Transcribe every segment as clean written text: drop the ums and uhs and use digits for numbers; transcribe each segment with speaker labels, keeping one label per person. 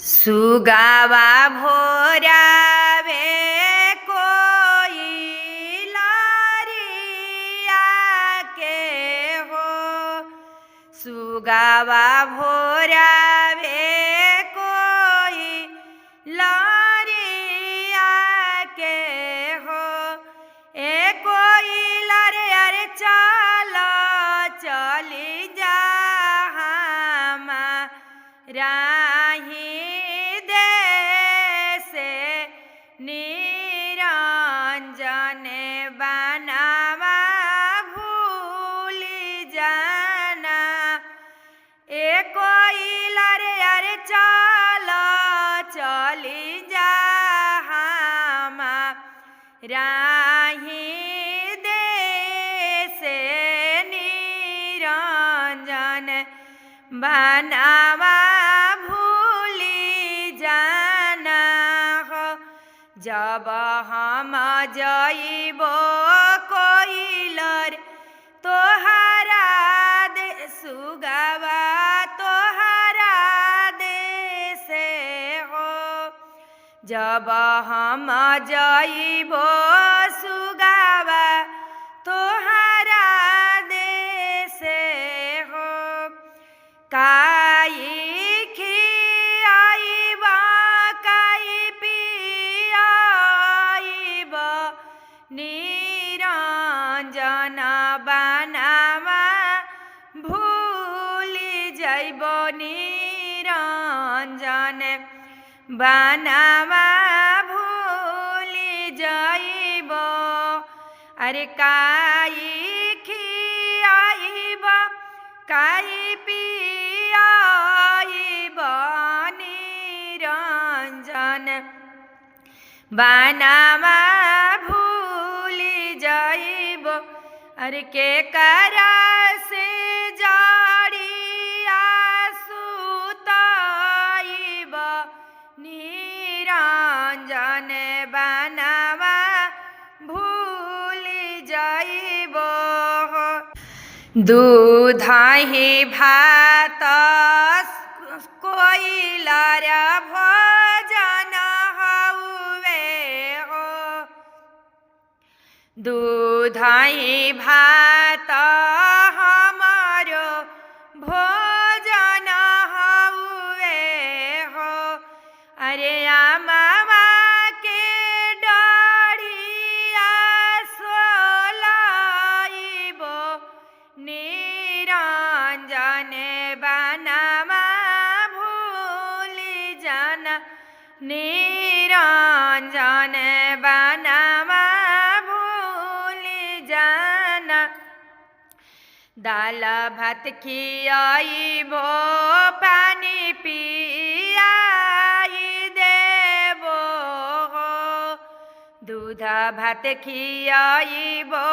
Speaker 1: सुगावा भोरावे कोई लारिया के हो। सुगावा भोरावे कोई लारिया के हो। ए कोई लारे अरे चलो चली जा राही निरंजन बनावा भूली जाना। ए कोई लारे अरे चलो चली जा राही देसे निरंजन बनावा भूली जाना हो। जब हम जइबो कोइलर तोहरा दे सुगावा तोहरा देसे हो। जब हम जइबो सुगावा तोहरा देसे हो। काई खियाइबा काई पियाइबा निरंजन बनावा भूली जइबो निरंजन बनावा भूली जइबो। अरे काई खियाइबा काई पियाइबा निरंजन बनावा भूली जइबो। अरे के करा से जड़िया सुताइबा निरंजन बनावा भूली जइबो। दूधहि भात कोइलर भोजन हउवे हो। दूधहि भात हमारो भोजन हउवे हो। अरे आमावा के डरिया सोलाइबो निरंजन बनावा भूली जाना। निरंजन बनावा भूली जाना। दाल भात खियाइबो पानी पियाई देबो हो। दूध भात खियाइबो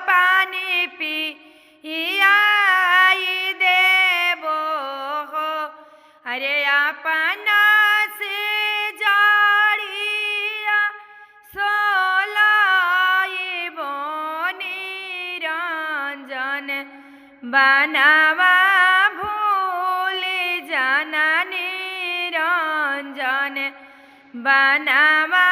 Speaker 1: पानी पियाई देबो हो। अरे अपना से जड़िया सोलाइबो निरंजन बनावा भूली जाना। निरंजन बनावा